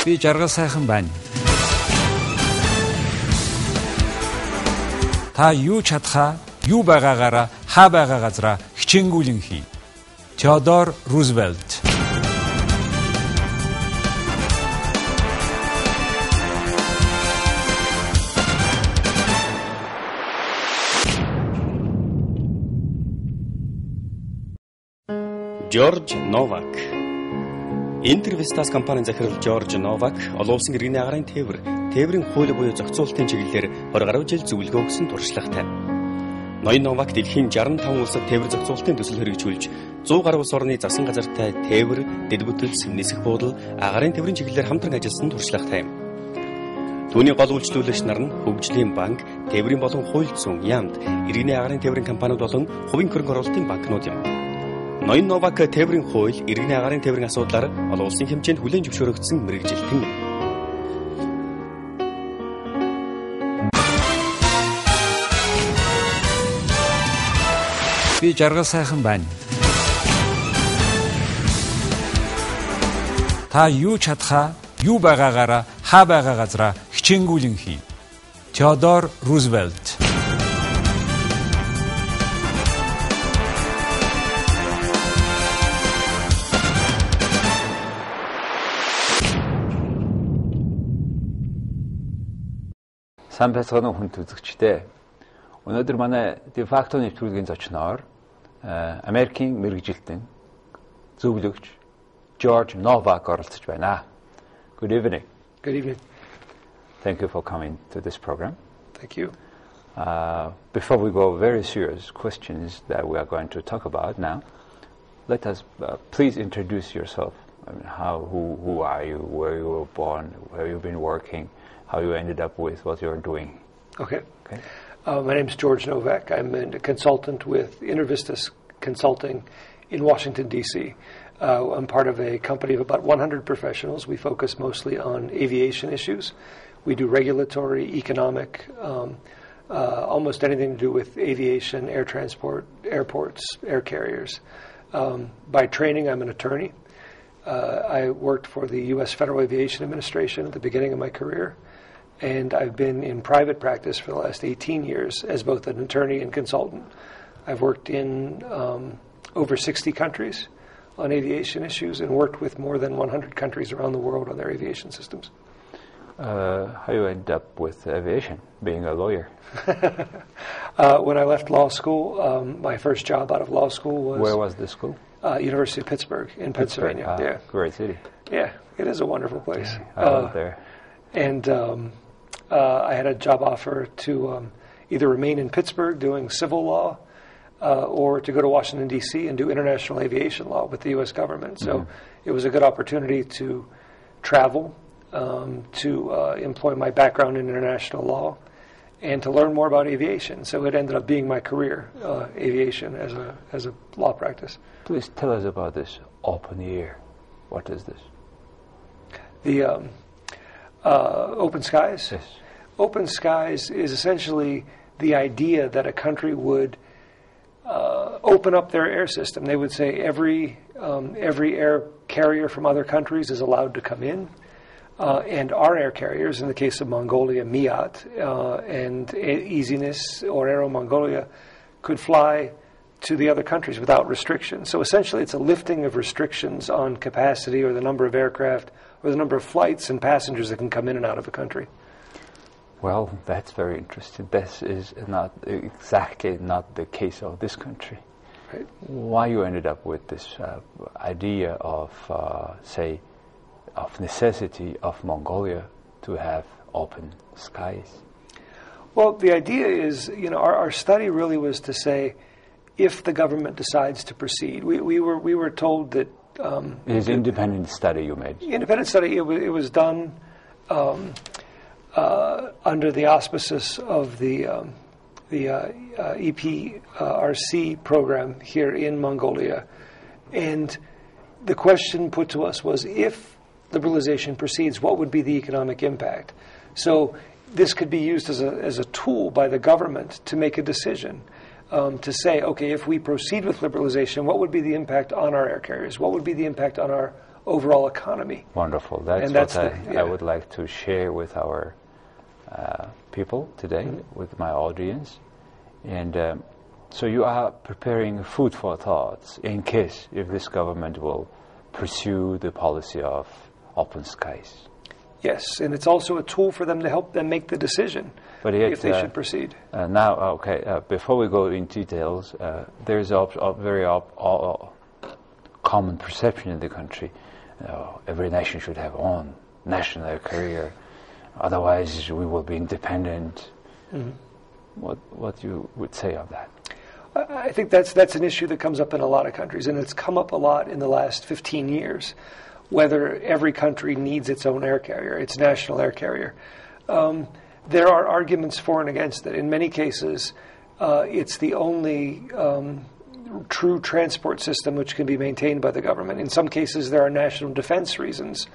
Би Jargal сайхан байна. Та юу чадхаа, юу байгаагаараа, хаа байгаа газараа хичээнгүүлэн хий. Theodore Roosevelt. Жорж Новак. Интер ВИСТАС компанийн захирал Жорж Новак олон улсын иргэний агарын тээврийн хууль буюу зохицуулалтын чиглэлээр 20 гаруй жил зөвлөгөө өгсөн туршлагатай. Ноён Новак дэлхийн 65 улсад тээвэр зохицуулалтын төсөл хэрэгжүүлж 100 гаруй улс орны засан газартай тээвэр, дэд бүтц, нисэх буудал, агарын тээврийн чиглэлээр хамтран ажилласан туршлагатай юм. Түүний гол үйлчлүүлэгч нар нь хөгжлийн банк, тээврийн болон хууль зүйн яамд, иргэний агарын тээврийн компаниуд болон хувийн хөрөнгө оруулалтын банкнууд юм. Ноён Новак тээврийн хууль, иргэний агарын тээврийн асуудлаар олон улсын хэмжээнд хүлээн зөвшөөрөгдсөн мэрэгжилтэн юм. Би Jargal сайхан байна. Та юу чадхаа, юу байгаагаараа, хаа байгаа газараа хичээнгүүлэн хий. Theodore Roosevelt. Сайн байцгаана уу хүн үзэгчдээ. Өнөөдөр манай дефакто нэвтрүүлгийн зочноор Америкийн мэргэжилтэн зөвлөгч Жорж Новак оролцож байна. Good evening. Good evening. Thank you for coming to this program. Thank you. Before we go very serious questions that we are going to talk about now, let us please introduce yourself. I mean, who are you, where you were born, where you've been working, how you ended up with what you're doing. Okay. My name is Jorge Novak. I'm a consultant with Inter ВИСТАС Consulting in Washington, D.C. I'm part of a company of about 100 professionals. We focus mostly on aviation issues. We do regulatory, economic, almost anything to do with aviation, air transport, airports, air carriers. By training, I'm an attorney. I worked for the U.S. Federal Aviation Administration at the beginning of my career. And I've been in private practice for the last 18 years as both an attorney and consultant. I've worked in over 60 countries on aviation issues and worked with more than 100 countries around the world on their aviation systems. How you end up with aviation, being a lawyer? When I left law school, my first job out of law school was... Where was the school? University of Pittsburgh in Pennsylvania. Yeah. Great city. Yeah, it is a wonderful place. I love there. And I had a job offer to either remain in Pittsburgh doing civil law or to go to Washington, D.C. and do international aviation law with the U.S. government. So it was a good opportunity to travel, to employ my background in international law, and to learn more about aviation. So it ended up being my career, aviation, as a law practice. Please tell us about this open air. What is this? The open skies? Yes. Open skies is essentially the idea that a country would open up their air system. They would say every air carrier from other countries is allowed to come in, and our air carriers, in the case of Mongolia, Miat, and Easiness or Aero Mongolia, could fly to the other countries without restrictions. So essentially it's a lifting of restrictions on capacity or the number of aircraft or the number of flights and passengers that can come in and out of a country. Well, that's very interesting. This is not exactly not the case of this country. Right. Why you ended up with this idea of, say, of necessity of Mongolia to have open skies? Well, the idea is, our study really was to say, if the government decides to proceed, we were told that. It is an independent study you made. Independent study. It was done under the auspices of the EPRC program here in Mongolia, and the question put to us was, if liberalization proceeds, what would be the economic impact? So this could be used as a tool by the government to make a decision. To say, okay, if we proceed with liberalization, what would be the impact on our air carriers? What would be the impact on our overall economy. Wonderful. That's what I would like to share with our people today, with my audience. And so you are preparing food for thoughts in case if this government will pursue the policy of open skies. Yes, and it's also a tool for them to help them make the decision if they should proceed. Before we go in details, there's a very common perception in the country. Every nation should have own national air carrier, otherwise we will be independent. What you would say of that? I think that's an issue that comes up in a lot of countries, and it's come up a lot in the last 15 years, whether every country needs its own air carrier, its national air carrier. There are arguments for and against it. In many cases, it's the only true transport system which can be maintained by the government. In some cases, there are national defense reasons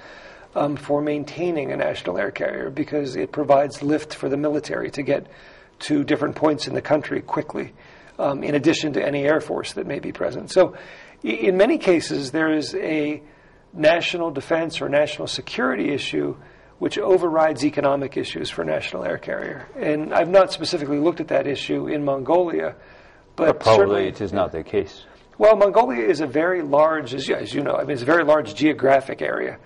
for maintaining a national air carrier because it provides lift for the military to get to different points in the country quickly, in addition to any air force that may be present. So in many cases, there is a national defense or national security issue which overrides economic issues for national air carrier. And I've not specifically looked at that issue in Mongolia, but probably it is not the case. Well, Mongolia is a very large, as you know, it's a very large geographic area.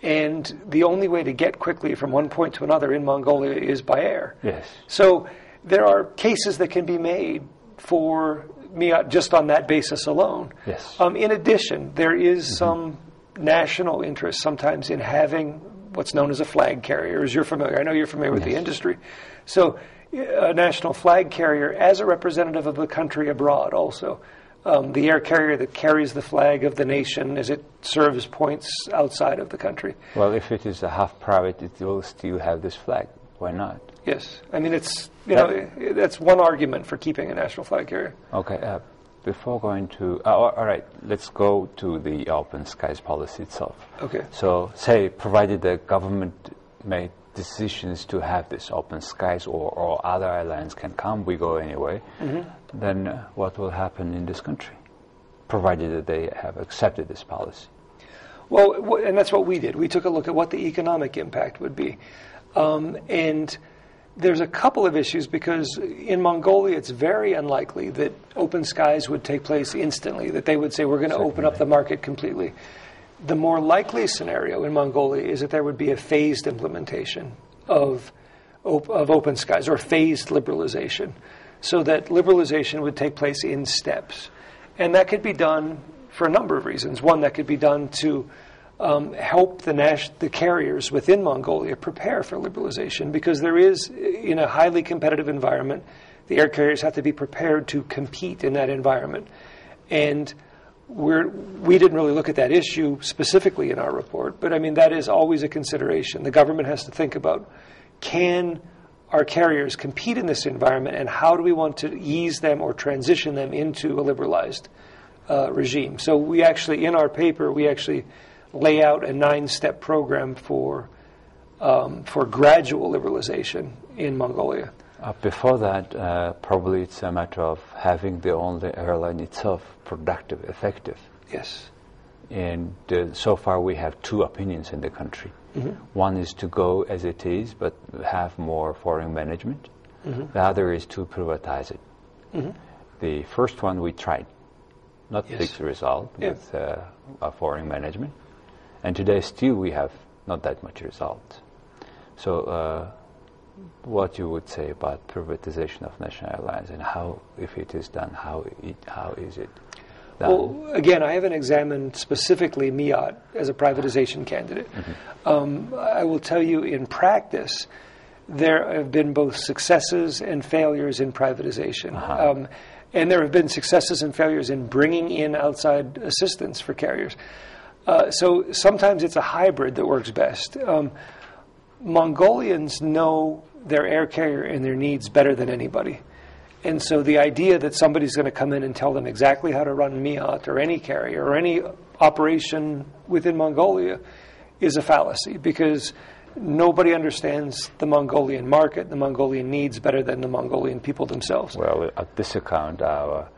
And the only way to get quickly from one point to another in Mongolia is by air. Yes. So there are cases that can be made for MEOT just on that basis alone. Yes. In addition, there is some national interest sometimes in having what's known as a flag carrier, as you're familiar. I know you're familiar with the industry. So a national flag carrier as a representative of the country abroad also. The air carrier that carries the flag of the nation as it serves points outside of the country. Well, if it is a half private, it will still have this flag. Why not? Yes. I mean, it's, that's one argument for keeping a national flag carrier. Okay. Before going to, all right, let's go to the open skies policy itself. Okay. So, say, provided the government made decisions to have this open skies or other airlines can come, we go anyway, then what will happen in this country, provided that they have accepted this policy? Well, and that's what we did. We took a look at what the economic impact would be. And there's a couple of issues because in Mongolia it's very unlikely that open skies would take place instantly, that they would say we're going to open up the market completely. The more likely scenario in Mongolia is that there would be a phased implementation of open skies or phased liberalization, so that liberalization would take place in steps. And that could be done for a number of reasons. One, that could be done to help the carriers within Mongolia prepare for liberalization, because there is, in a highly competitive environment, the air carriers have to be prepared to compete in that environment. And we didn't really look at that issue specifically in our report, but I mean, that is always a consideration. The government has to think about, can our carriers compete in this environment, and how do we want to ease them or transition them into a liberalized regime? So we actually, in our paper, we actually lay out a 9-step program for gradual liberalization in Mongolia. Before that, probably it's a matter of having the only airline itself productive, effective. Yes. And so far we have two opinions in the country. One is to go as it is, but have more foreign management. The other is to privatize it. The first one we tried, not big result with a foreign management. And today still we have not that much result. So what you would say about privatization of national airlines, and how, if it is done, how is it done? Well, again, I haven't examined specifically MEOT as a privatization candidate. I will tell you, in practice, there have been both successes and failures in privatization. And there have been successes and failures in bringing in outside assistance for carriers. So sometimes it's a hybrid that works best. Mongolians know their air carrier and their needs better than anybody. And so the idea that somebody's going to come in and tell them exactly how to run MEOT or any carrier or any operation within Mongolia is a fallacy, because nobody understands the Mongolian market, the Mongolian needs better than the Mongolian people themselves. Well, at this account, our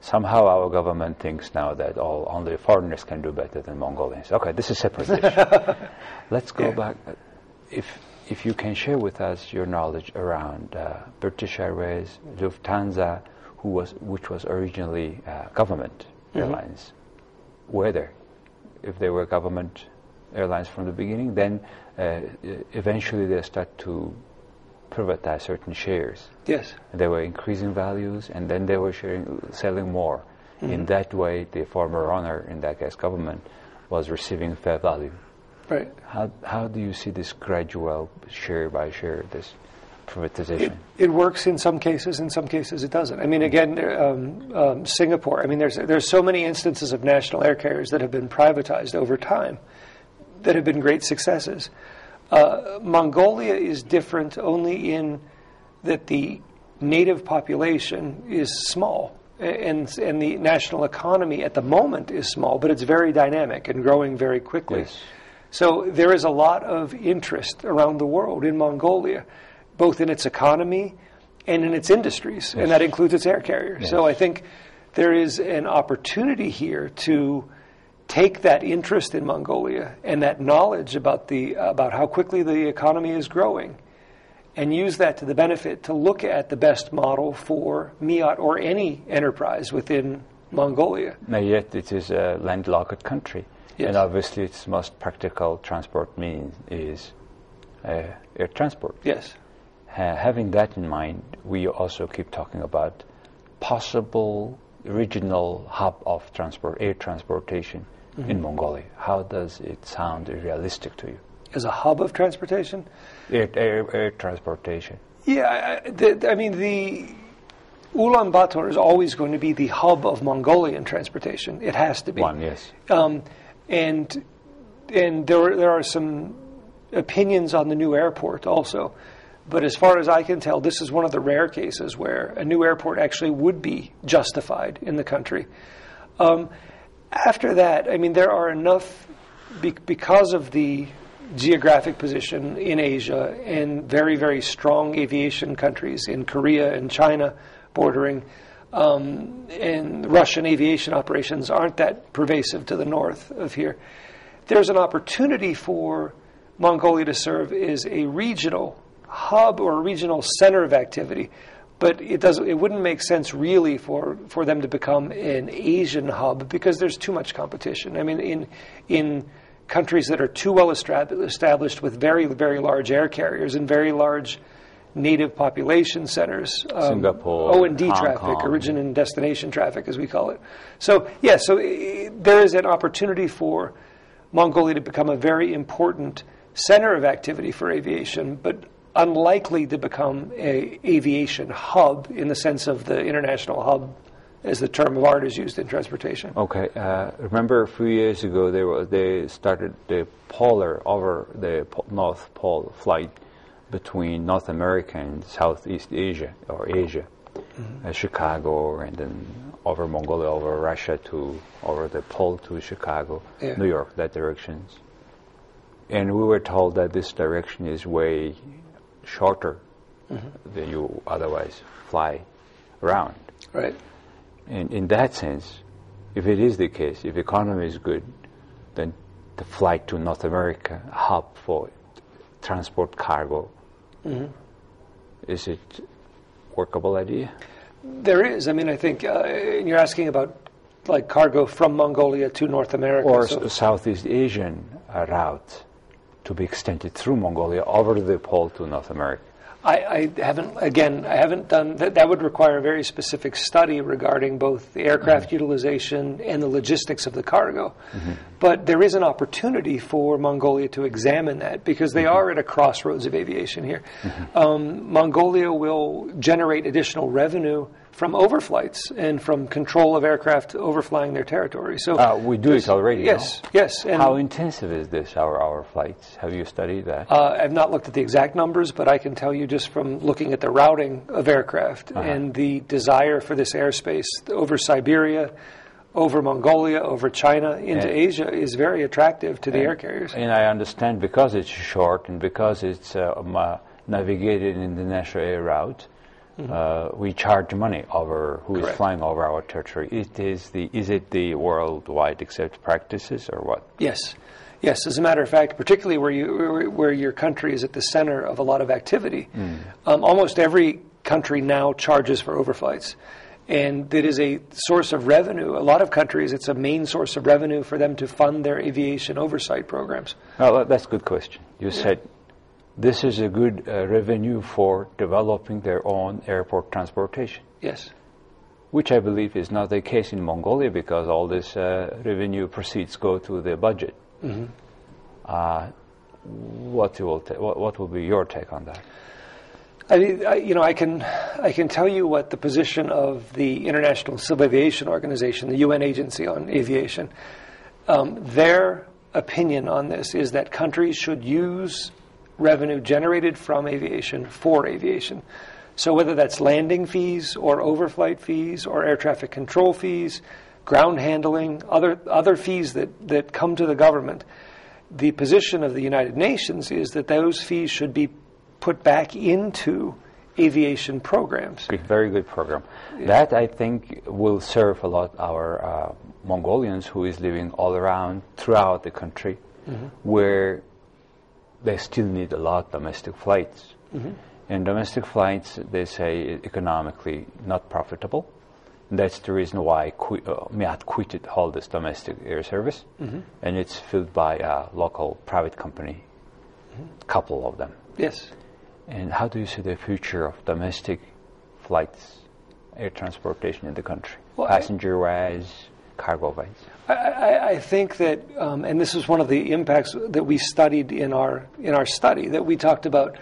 somehow our government thinks now that only foreigners can do better than Mongolians. Okay, this is a separate issue. Let's go back. If you can share with us your knowledge around British Airways, Lufthansa, which was originally government airlines, whether if they were government airlines from the beginning, then eventually they start to privatize certain shares. Yes. They were increasing values, and then they were selling more. In that way, the former owner, in that case government, was receiving fair value. Right. How do you see this gradual share by share, this privatization? It works in some cases it doesn't. I mean, again, Singapore, I mean, there's so many instances of national air carriers that have been privatized over time that have been great successes. Mongolia is different only in that the native population is small, and the national economy at the moment is small, but it's very dynamic and growing very quickly. Yes. So there is a lot of interest around the world in Mongolia, both in its economy and in its industries, and that includes its air carriers. Yes. So I think there is an opportunity here to take that interest in Mongolia and that knowledge about how quickly the economy is growing, and use that to the benefit to look at the best model for MEOT or any enterprise within Mongolia. Now, yet it is a landlocked country. Yes. And obviously its most practical transport means is air transport. Yes. Having that in mind, we also keep talking about possible regional hub of air transportation in Mongolia. How does it sound realistic to you? As a hub of transportation? Air transportation. Yeah, I mean, the Ulaanbaatar is always going to be the hub of Mongolian transportation. It has to be. One, yes. And there are some opinions on the new airport also. But as far as I can tell, this is one of the rare cases where a new airport actually would be justified in the country. After that, I mean, there are enough, because of the geographic position in Asia and very, very strong aviation countries in Korea and China bordering, and Russian aviation operations aren't that pervasive to the north of here. There's an opportunity for Mongolia to serve as a regional hub or a regional center of activity, but it wouldn't make sense really for them to become an Asian hub because there's too much competition. I mean, in countries that are too well established with very, very large air carriers and very large native population centers, Singapore, O&D Hong traffic, Kong. origin and destination traffic, as we call it. So, yeah, there is an opportunity for Mongolia to become a very important center of activity for aviation, but unlikely to become an aviation hub in the sense of the international hub as the term of art is used in transportation. Okay. Remember a few years ago they started the North Pole flight between North America and Southeast Asia, or Asia, Chicago, and then over Mongolia, over Russia, over the pole to Chicago, New York, that directions. And we were told that this direction is way shorter than you otherwise fly around. Right. And in that sense, if it is the case, if economy is good, then the flight to North America, hub for transport cargo, is it workable idea? There is. I mean, I think you're asking about like cargo from Mongolia to North America. Or Southeast Asian route to be extended through Mongolia over the pole to North America. I haven't done that. That would require a very specific study regarding both the aircraft utilization and the logistics of the cargo. But there is an opportunity for Mongolia to examine that because they are at a crossroads of aviation here. Mongolia will generate additional revenue from overflights and from control of aircraft overflying their territory. So we do it already. Yes, yes. And how intensive is this? Our flights? Have you studied that? I've not looked at the exact numbers, but I can tell you just from looking at the routing of aircraft and the desire for this airspace over Siberia, over Mongolia, over China, into Asia is very attractive to the air carriers. And I understand because it's short and because it's navigated in the national air route, we charge money over who is flying over our territory. Is it the worldwide accepted practices or what? Yes. Yes, as a matter of fact, particularly where your country is at the center of a lot of activity, almost every country now charges for overflights. And it is a source of revenue. A lot of countries, it's a main source of revenue for them to fund their aviation oversight programs. Well, that's a good question. You said this is a good revenue for developing their own airport transportation. Yes. Which I believe is not the case in Mongolia, because all this revenue proceeds go to the budget. What will be your take on that? I can tell you what the position of the International Civil Aviation Organization, the UN agency on aviation, their opinion on this is that countries should use revenue generated from aviation for aviation. So whether that's landing fees or overflight fees or air traffic control fees, ground handling, other fees that come to the government, the position of the United Nations is that those fees should be put back into aviation programs. Very good program. Yeah. That, I think, will serve a lot our Mongolians who is living all around throughout the country, where they still need a lot of domestic flights. And domestic flights, they say, economically not profitable. And that's the reason why MEAT quitted all this domestic air service, and it's filled by a local private company, couple of them. Yes. And how do you see the future of domestic flights, air transportation in the country, passenger-wise, cargo-wise? I think that, and this is one of the impacts that we studied in our study, that we talked about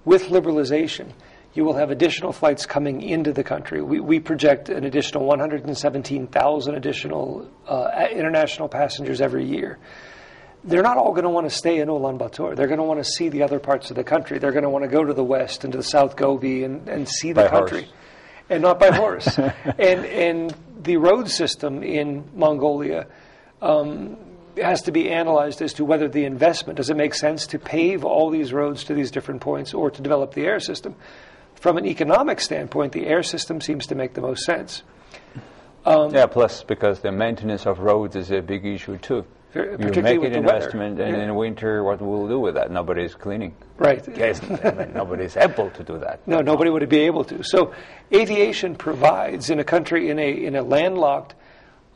with liberalization. You will have additional flights coming into the country. We project an additional 117,000 additional international passengers every year. They're not all going to want to stay in Ulaanbaatar. They're going to want to see the other parts of the country. They're going to want to go to the west and to the South Gobi and see the country. Horse. And not by horse. and the road system in Mongolia has to be analyzed as to whether the investment, does it make sense to pave all these roads to these different points or to develop the air system? From an economic standpoint, the air system seems to make the most sense. Plus because the maintenance of roads is a big issue too. You make an investment, and in winter, what we'll do with that? Nobody's cleaning. Right. Yes, nobody's able to do that. No, nobody would be able to. So, aviation provides in a country, in a landlocked,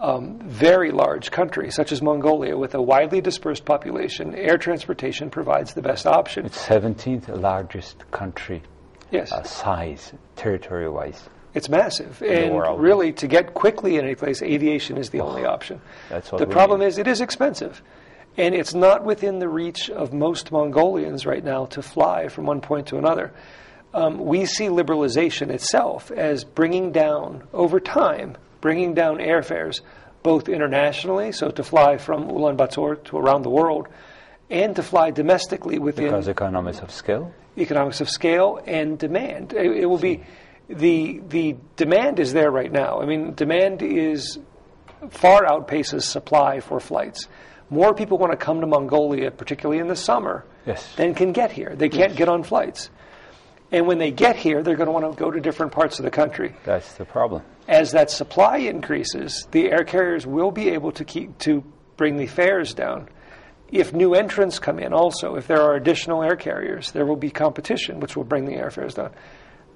very large country such as Mongolia, with a widely dispersed population, air transportation provides the best option. It's 17th largest country. Yes. Size, territory-wise. It's massive, and really, to get quickly in any place, aviation is the only option. That's what the problem is, it is expensive, and it's not within the reach of most Mongolians right now to fly from one point to another. We see liberalization itself as bringing down, over time, bringing down airfares, both internationally, so to fly from Ulaanbaatar to around the world, and to fly domestically within... Because economics of scale? Economics of scale and demand. It will be... The demand is there right now. I mean, demand far outpaces supply for flights. More people want to come to Mongolia, particularly in the summer, than can get here. They can't get on flights. And when they get here, they're going to want to go to different parts of the country. That's the problem. As that supply increases, the air carriers will be able to bring the fares down. If new entrants come in also, if there are additional air carriers, there will be competition, which will bring the airfares down.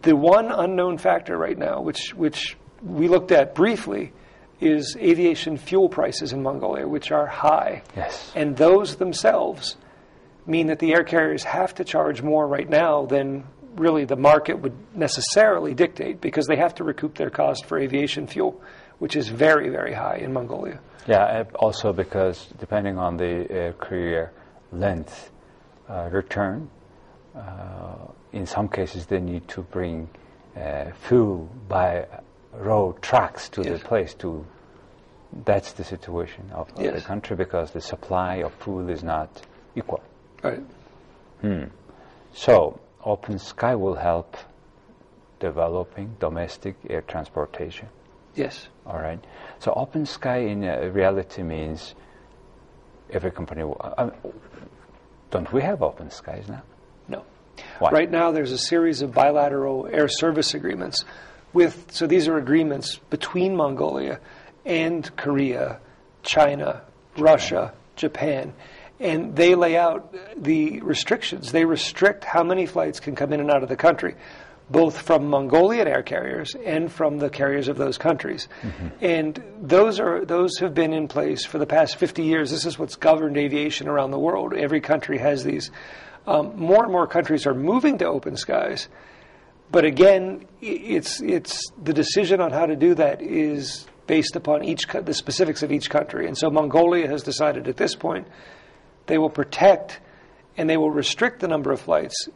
The one unknown factor right now, which we looked at briefly, is aviation fuel prices in Mongolia, which are high. Yes. And those themselves mean that the air carriers have to charge more right now than really the market would necessarily dictate, because they have to recoup their cost for aviation fuel, which is very, very high in Mongolia. Yeah, also because depending on the air carrier length, return, in some cases they need to bring fuel by road trucks to the place. That's the situation of the country, because the supply of fuel is not equal. Right. So open sky will help developing domestic air transportation. Yes. All right. So open sky in reality means every company. Don't we have open skies now? No. Why? Right now, there's a series of bilateral air service agreements so these are agreements between Mongolia and Korea, China, Russia, Japan, and they lay out the restrictions. They restrict how many flights can come in and out of the country, both from Mongolian air carriers and from the carriers of those countries. And those have been in place for the past 50 years. This is what's governed aviation around the world. Every country has these. More and more countries are moving to open skies. But again, it's the decision on how to do that is based upon the specifics of each country. And so Mongolia has decided at this point they will protect and they will restrict the number of flights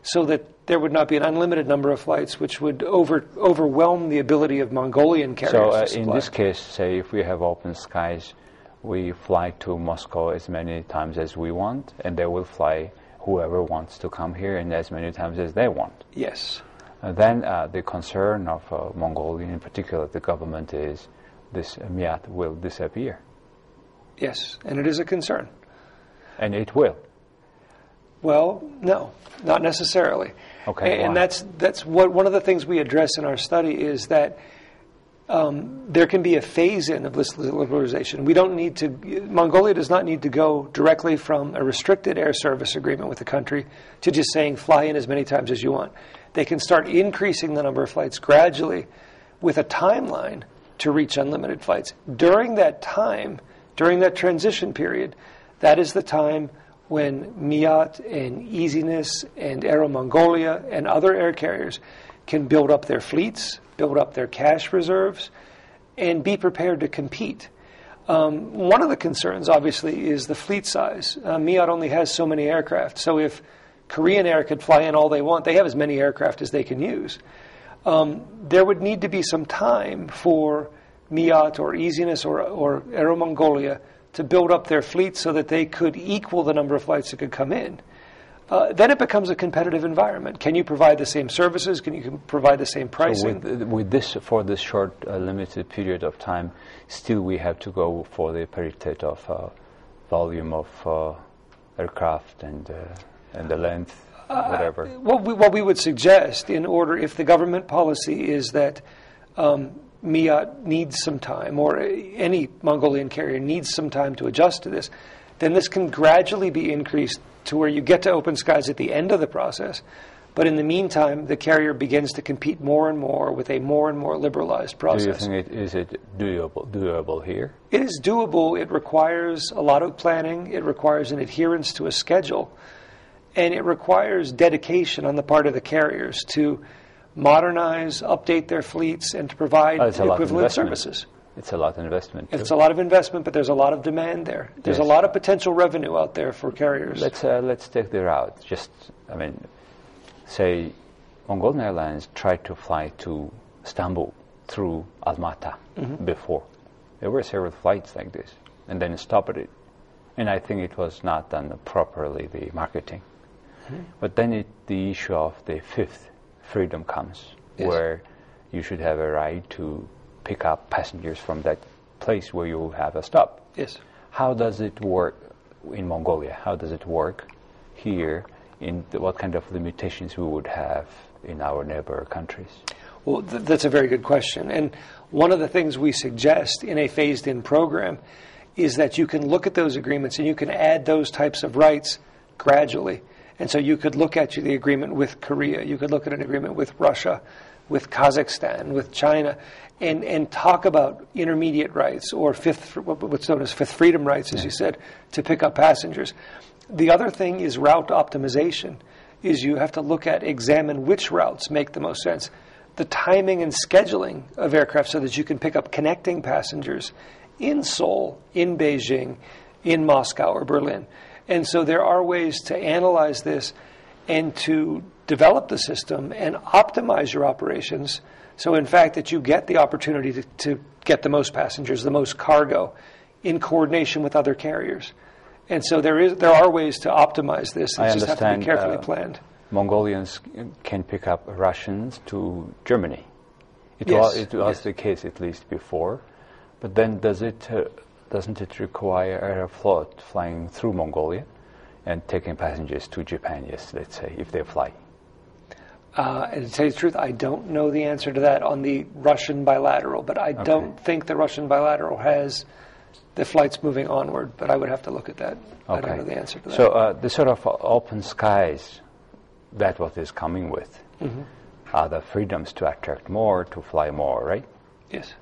so that there would not be an unlimited number of flights, which would overwhelm the ability of Mongolian carriers to supply. In this case, say if we have open skies, we fly to Moscow as many times as we want, and they will fly whoever wants to come here and as many times as they want. Yes. Then the concern of Mongolia, in particular the government, is this Miat will disappear. Yes, and it is a concern. And it will. Well, no, not necessarily. Okay, and why? that's what one of the things we address in our study is that there can be a phase-in of this liberalization. Mongolia does not need to go directly from a restricted air service agreement with the country to just saying fly in as many times as you want. They can start increasing the number of flights gradually with a timeline to reach unlimited flights. During that time, during that transition period, that is the time when Miat and Easiness and Aero Mongolia and other air carriers can build up their fleets, build up their cash reserves, and be prepared to compete. One of the concerns, obviously, is the fleet size. Miat only has so many aircraft, so if Korean Air could fly in all they want, they have as many aircraft as they can use. There would need to be some time for Miat or Easiness or Aero Mongolia to build up their fleet so that they could equal the number of flights that could come in. Then it becomes a competitive environment. Can you provide the same services? Can you provide the same pricing? So with this, for this short, limited period of time, still we have to go for the parity of volume of aircraft and the length, whatever. What we would suggest, if the government policy is that Miat needs some time, or any Mongolian carrier needs some time to adjust to this, then this can gradually be increased to where you get to open skies at the end of the process. But in the meantime, the carrier begins to compete more and more with a more and more liberalized process. Do you think is it doable here? It is doable. It requires a lot of planning. It requires an adherence to a schedule. And it requires dedication on the part of the carriers to modernize, update their fleets, and to provide equivalent services. It's a lot of investment. It's a lot of investment, but there's a lot of demand there. There's a lot of potential revenue out there for carriers. Let's take the route. Say Mongolian Airlines tried to fly to Istanbul through Almaty before. There were several flights like this, and then stopped it. And I think it was not done properly, the marketing. But then the issue of the fifth freedom comes, where you should have a right to pick up passengers from that place where you have a stop. Yes. How does it work in Mongolia? How does it work here? What kind of limitations we would have in our neighbor countries? Well, that's a very good question. And one of the things we suggest in a phased-in program is that you can look at those agreements and you can add those types of rights gradually. And so you could look at the agreement with Korea, you could look at an agreement with Russia, with Kazakhstan, with China, and talk about intermediate rights or what's known as fifth freedom rights, as you said, to pick up passengers. The other thing is route optimization, is you have to examine which routes make the most sense. The timing and scheduling of aircraft so that you can pick up connecting passengers in Seoul, in Beijing, in Moscow or Berlin. And so there are ways to analyze this and to develop the system and optimize your operations so, in fact, that you get the opportunity to get the most passengers, the most cargo, in coordination with other carriers. And so there are ways to optimize this. It just have to be carefully planned. Mongolians can pick up Russians to Germany. It was the case at least before. But then doesn't it require Aeroflot flying through Mongolia and taking passengers to Japan, yes, let's say, if they fly? And to tell you the truth, I don't know the answer to that on the Russian bilateral, but I don't think the Russian bilateral has the flights moving onward, but I would have to look at that. I don't know the answer to that. So the sort of open skies, that's what is coming with, are the freedoms to attract more, to fly more, right? Yes.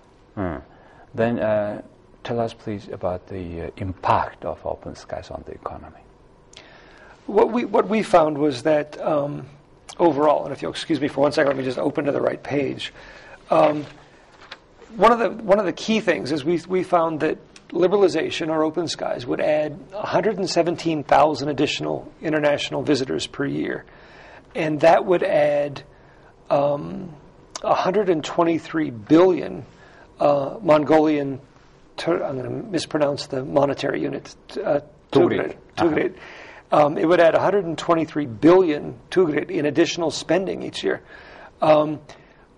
Then tell us, please, about the impact of open skies on the economy. What we found was that overall, and if you'll excuse me for 1 second, let me just open to the right page. One of the key things is we found that liberalization or open skies would add 117,000 additional international visitors per year, and that would add 123 billion Mongolian. I'm going to mispronounce the monetary unit. Tugrit. It would add 123 billion tugrit in additional spending each year.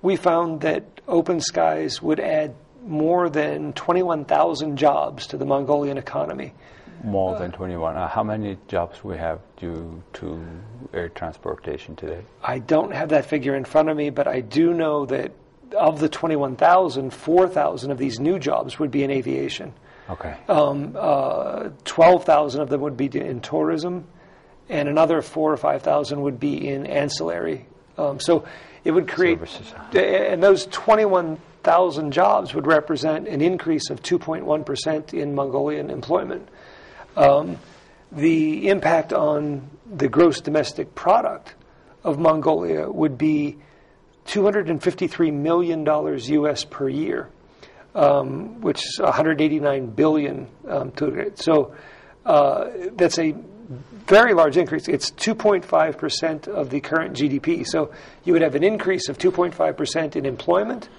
We found that open skies would add more than 21,000 jobs to the Mongolian economy. More than 21. How many jobs we have due to air transportation today? I don't have that figure in front of me, but I do know that of the 21,000, 4,000 of these new jobs would be in aviation. Okay. 12,000 of them would be in tourism, and another 4,000 or 5,000 would be in ancillary. So it would create, and those 21,000 jobs would represent an increase of 2.1% in Mongolian employment. The impact on the gross domestic product of Mongolia would be $253 million US per year, which is 189 billion tugrit. So that's a very large increase. It's 2.5% of the current GDP. So you would have an increase of 2.5% in employment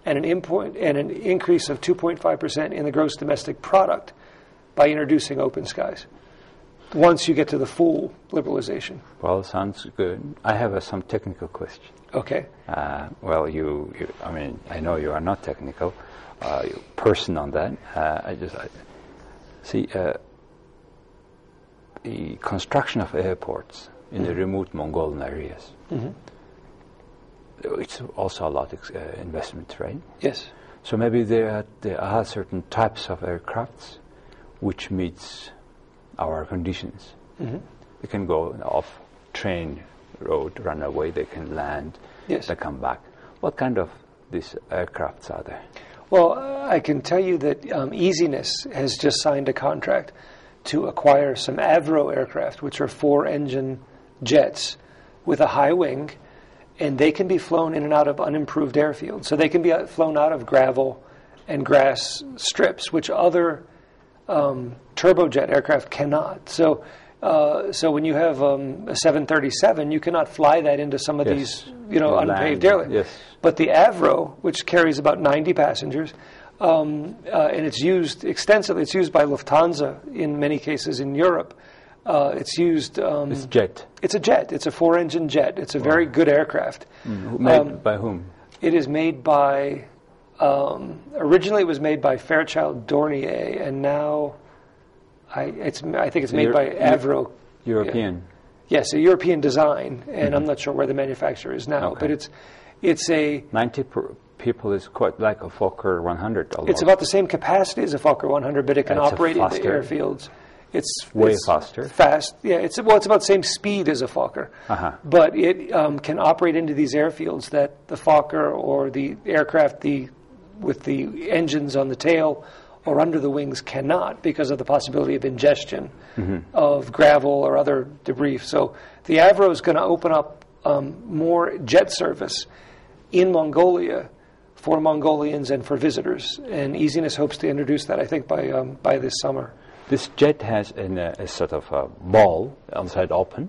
and an increase of 2.5% in the gross domestic product by introducing open skies, once you get to the full liberalization. Well, sounds good. I have some technical question. Okay. Well, I mean, I know you are not technical person on that. See, the construction of airports in the remote Mongolian areas, it's also a lot of investment, right? Yes. So maybe there are certain types of aircrafts which meets our conditions. They can go off train road, run away, they can land, they come back. What kind of these aircrafts are there? Well, I can tell you that Easiness has just signed a contract to acquire some Avro aircraft, which are 4-engine jets with a high wing, and they can be flown in and out of unimproved airfields. So they can be flown out of gravel and grass strips, which other turbojet aircraft cannot. So when you have a 737, you cannot fly that into some of these, unpaved airways. Yes. But the Avro, which carries about 90 passengers, and it's used extensively. It's used by Lufthansa in many cases in Europe. It's used. It's jet. It's a jet. It's a 4-engine jet. It's a very good aircraft. Made by whom? It is made by. Originally, it was made by Fairchild Dornier, and now I think it's made by Avro. European. Yes, a European design, and I'm not sure where the manufacturer is now, but it's a 90 people is quite like a Fokker 100. Almost. It's about the same capacity as a Fokker 100, but it can operate in the airfields. It's faster. Fast, yeah. It's about the same speed as a Fokker, but it can operate into these airfields that the Fokker or the aircraft with the engines on the tail or under the wings cannot, because of the possibility of ingestion of gravel or other debris. So the Avro is going to open up more jet service in Mongolia for Mongolians and for visitors, and Easiness hopes to introduce that, I think, by this summer. This jet has a sort of a ball outside open,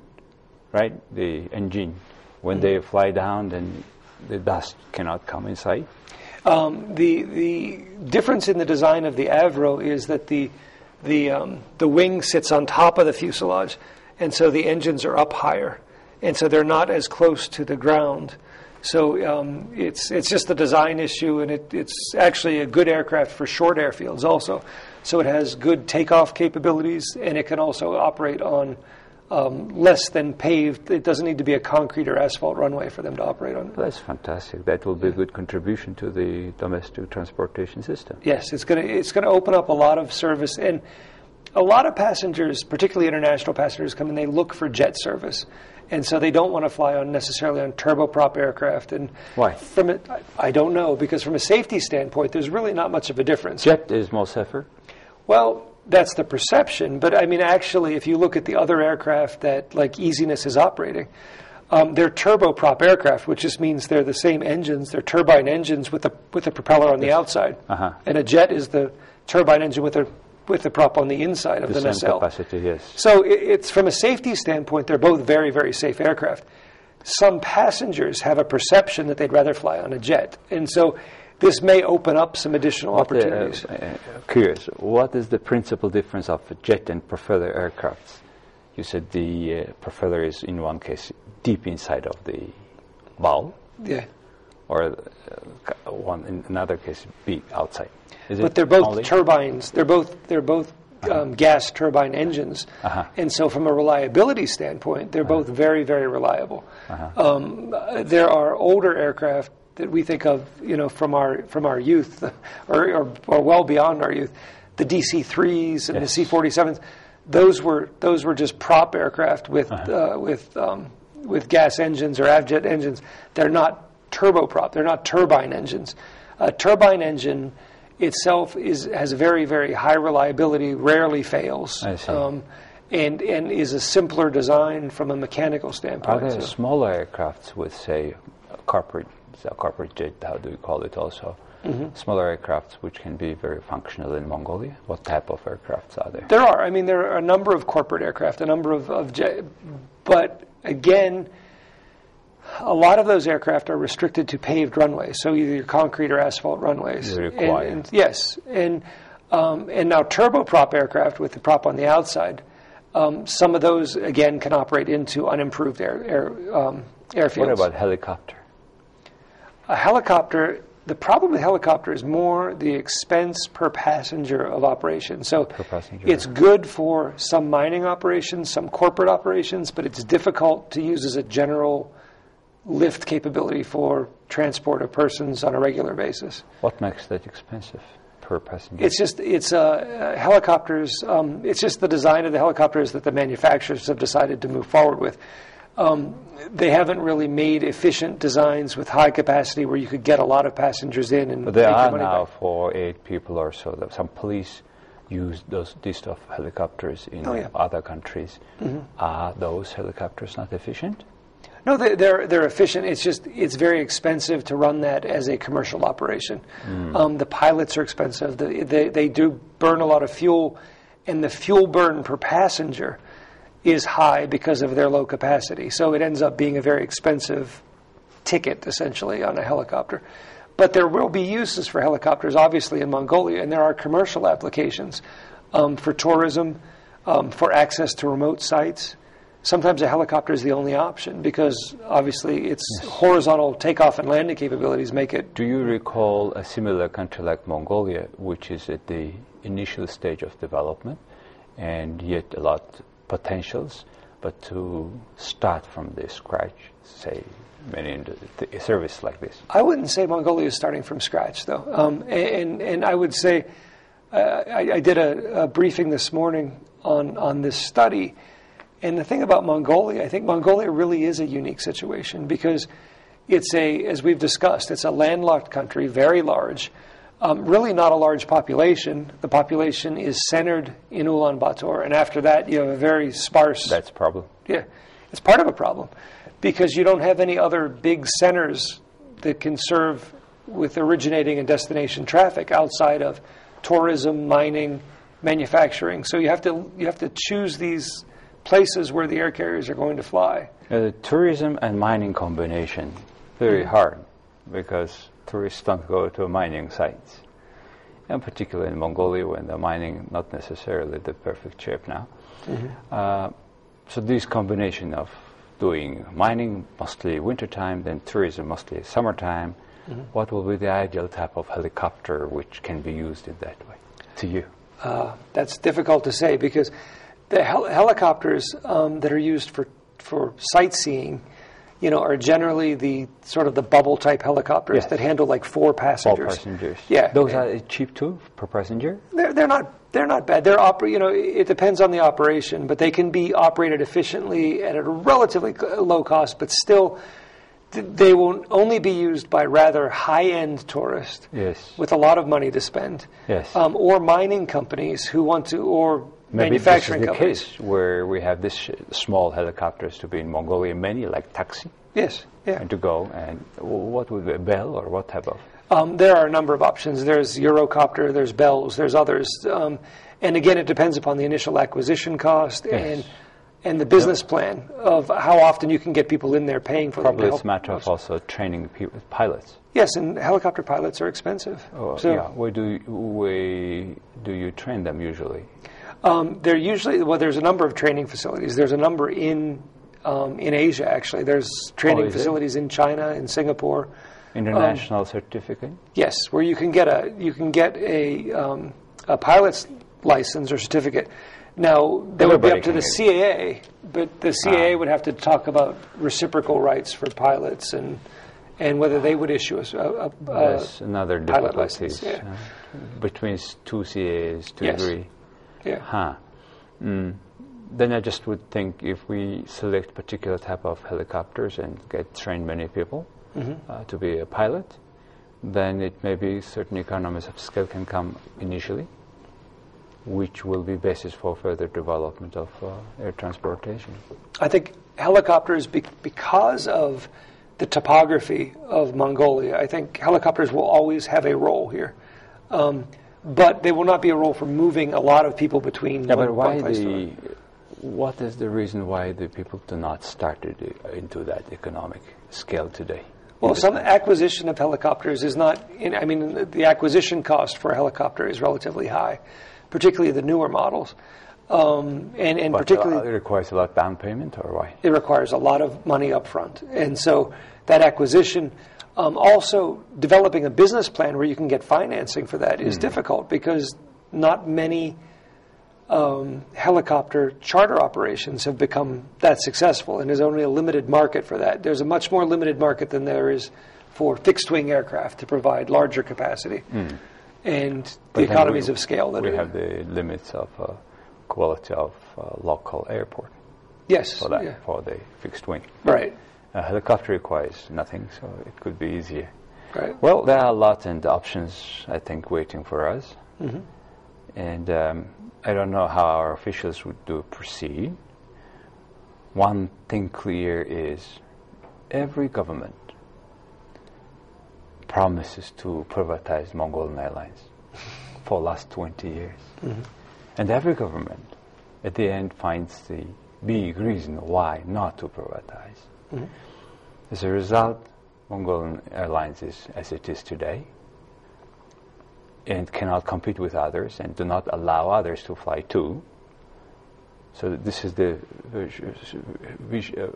right? The engine. When they fly down, then the dust cannot come inside. The difference in the design of the Avro is that the wing sits on top of the fuselage, and so the engines are up higher, and so they're not as close to the ground. So it's just a design issue, and it's actually a good aircraft for short airfields also. So it has good takeoff capabilities, and it can also operate on less than paved. It doesn't need to be a concrete or asphalt runway for them to operate on. That's fantastic. That will be a good contribution to the domestic transportation system. Yes, it's going to open up a lot of service, and a lot of passengers, particularly international passengers, come and they look for jet service, and so they don't want to fly necessarily on turboprop aircraft. And why? I don't know, because from a safety standpoint, there's really not much of a difference. Jet is more safer? Well, that's the perception, but I mean, actually, if you look at the other aircraft that, like, Easiness is operating, they're turboprop aircraft, which just means they're the same engines. They're turbine engines with the propeller on the outside, and a jet is the turbine engine with the prop on the inside of the nacelle. Same capacity, yes. So it's from a safety standpoint, they're both very, very safe aircraft. Some passengers have a perception that they'd rather fly on a jet, and so this may open up some additional opportunities. Curious, what is the principal difference of a jet and propeller aircrafts? You said the propeller is, in one case, deep inside of the bow. Yeah. Or one in another case, be outside. But they're both turbines. They're both gas turbine engines, and so from a reliability standpoint, they're both very, very reliable. There are older aircraft that we think of, from our youth, or well beyond our youth, the DC-3s and the C-47s. Those were just prop aircraft with gas engines or avjet engines. They're not turboprop. They're not turbine engines. A turbine engine itself has a very, very high reliability, rarely fails, and is a simpler design from a mechanical standpoint. Are there smaller aircrafts with, say, corporate jet, how do you call it also? Smaller aircrafts which can be very functional in Mongolia? What type of aircrafts are there? There are. I mean, there are a number of corporate aircraft, a number of jet, but again, a lot of those aircraft are restricted to paved runways, so either concrete or asphalt runways. Yes, and now turboprop aircraft with the prop on the outside, some of those again can operate into unimproved airfields. What about helicopter? A helicopter. The problem with helicopter is more the expense per passenger of operation. So it's good for some mining operations, some corporate operations, but it's difficult to use as a general lift capability for transport of persons on a regular basis. What makes that expensive per passenger? It's helicopters. It's just the design of the helicopters that the manufacturers have decided to move forward with. They haven't really made efficient designs with high capacity where you could get a lot of passengers in and. But there are now for 8 people or so. That some police use these stuff helicopters in other countries. Are those helicopters not efficient? No, they're efficient. It's very expensive to run that as a commercial operation. The pilots are expensive. They do burn a lot of fuel, and the fuel burn per passenger is high because of their low capacity. So it ends up being a very expensive ticket, essentially, on a helicopter. But there will be uses for helicopters, obviously, in Mongolia, and there are commercial applications for tourism, for access to remote sites. Sometimes a helicopter is the only option because, obviously, its horizontal takeoff and landing capabilities make it. Do you recall a similar country like Mongolia, which is at the initial stage of development, and yet a lot potentials, but to start from the scratch, say, many a service like this? I wouldn't say Mongolia is starting from scratch, though. And I would say I did a briefing this morning on this study. And the thing about Mongolia, I think Mongolia really is a unique situation because it's as we've discussed, it's a landlocked country, very large, really not a large population. The population is centered in Ulaanbaatar, and after that you have a very sparse. That's a problem. Yeah, it's part of a problem because you don't have any other big centers that can serve with originating and destination traffic outside of tourism, mining, manufacturing. So you have to choose these places where the air carriers are going to fly. The tourism and mining combination, very hard, because tourists don't go to mining sites. And particularly in Mongolia, when the mining not necessarily the perfect shape now. So this combination of doing mining mostly wintertime, then tourism mostly summertime, what will be the ideal type of helicopter which can be used in that way to you? That's difficult to say because the helicopters that are used for sightseeing, are generally the sort of the bubble type helicopters that handle like 4 passengers. 4 passengers. Yeah. Those are cheap too per passenger? They're not bad. It depends on the operation, but they can be operated efficiently at a relatively low cost, but still they will only be used by rather high-end tourists with a lot of money to spend. Yes. Or mining companies who want to, or maybe manufacturing this is the companies. case where we have this small helicopters to be in Mongolia, many like taxi. Yes, yeah. And to go, and what would be a Bell or what type of? There are a number of options. There's Eurocopter, there's Bells, there's others. And again, it depends upon the initial acquisition cost and the business plan of how often you can get people in there paying for them. Probably it's a matter of also training pilots. Yes, and helicopter pilots are expensive. Where do you train them usually? They're usually, there's a number of training facilities. There's a number in Asia, actually. There's training facilities in China, in Singapore. International certificate? Yes, where you can get a pilot's license or certificate. Now, that would be up to the CAA, but the CAA would have to talk about reciprocal rights for pilots and whether they would issue a That's another pilot difficulty license. Yeah. Between 2 CAAs to agree. Yeah. Then I just would think if we select particular type of helicopters and get trained many people to be a pilot, then it may be certain economies of scale can come initially, which will be basis for further development of air transportation. I think helicopters, because of the topography of Mongolia, I think helicopters will always have a role here. But they will not be a role for moving a lot of people between one place to another. What is the reason why the people do not start into that economic scale today? Well, some acquisition of helicopters is not, the acquisition cost for a helicopter is relatively high, particularly the newer models. And particularly it requires a lot of down payment, or why? It requires a lot of money up front. And so that acquisition, also developing a business plan where you can get financing for that is difficult because not many helicopter charter operations have become that successful, and there's only a limited market for that. There's a much more limited market than there is for fixed-wing aircraft to provide larger capacity and the economies of scale. That we have the limits of quality of local airport. Yes. For that, for the fixed wing. Right. A helicopter requires nothing, so it could be easier. Right. Well, there are a lot of options, I think, waiting for us. And I don't know how our officials would proceed. One thing clear is every government promises to privatize Mongolian Airlines for the last 20 years. And every government, at the end, finds the big reason why not to privatize. As a result, Mongolian Airlines is as it is today, and cannot compete with others and do not allow others to fly too. So this is the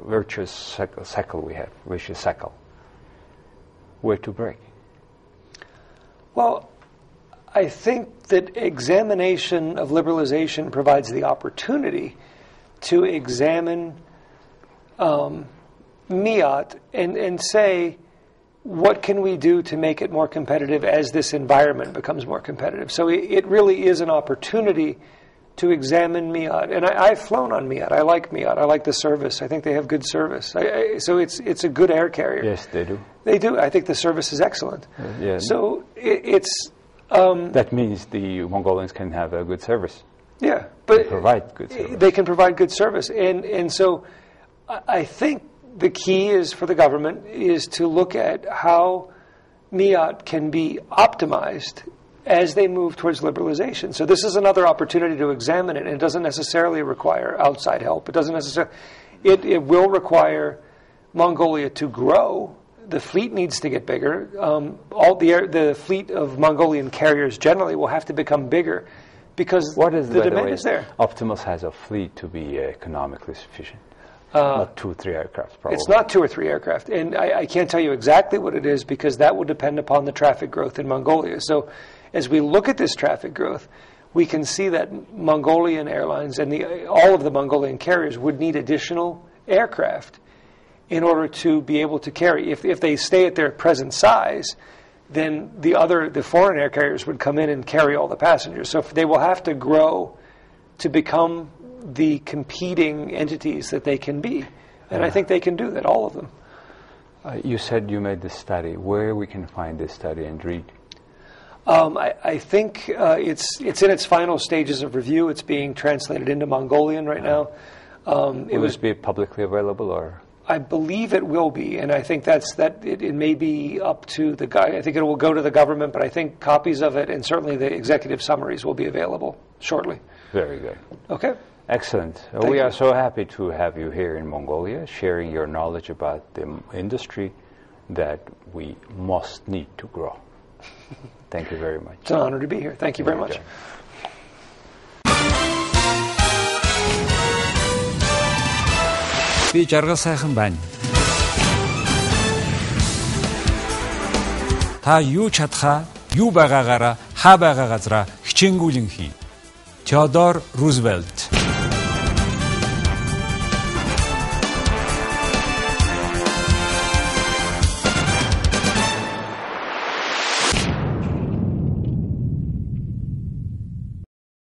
virtuous cycle we have, vicious cycle. Where to break? Well, I think that examination of liberalization provides the opportunity to examine MEAT and say, what can we do to make it more competitive as this environment becomes more competitive? So it really is an opportunity to examine MEAT. And I've flown on MEAT. I like MEAT. I like the service. I think they have good service. So it's a good air carrier. Yes, they do. They do. I think the service is excellent. So it's... that means the Mongolians can have a good service. Yeah. But they provide good service. They can provide good service. And so I think the key is for the government is to look at how MEAT can be optimized as they move towards liberalization. So this is another opportunity to examine it, and it doesn't necessarily require outside help. It doesn't necessarily. It will require Mongolia to grow. The fleet needs to get bigger. The fleet of Mongolian carriers generally will have to become bigger because the demand is there. Optimus has a fleet to be economically sufficient. Not 2 or 3 aircraft, probably. It's not 2 or 3 aircraft. And I can't tell you exactly what it is because that will depend upon the traffic growth in Mongolia. So as we look at this traffic growth, we can see that Mongolian Airlines and all of the Mongolian carriers would need additional aircraft in order to be able to carry. If they stay at their present size, then the foreign air carriers would come in and carry all the passengers. So they will have to grow to become the competing entities that they can be. And I think they can do that, all of them. You said you made this study. Where we can find this study and read? I think it's in its final stages of review. It's being translated into Mongolian right now. Will it be publicly available, or? I believe it will be, and I think it may be up to the guy. I think it will go to the government, but I think copies of it and certainly the executive summaries will be available shortly. Very good. Okay. Excellent. Thank we you. are so happy to have you here in Mongolia, sharing your knowledge about the industry that we must need to grow. Thank you very much. It's an honor to be here. Thank you very much. Би Жаргал сайхан байна. Та юу чадхаа, юу байгаагаараа, хаа байгаа газараа хичээнгүйлэн хий. Theodore Roosevelt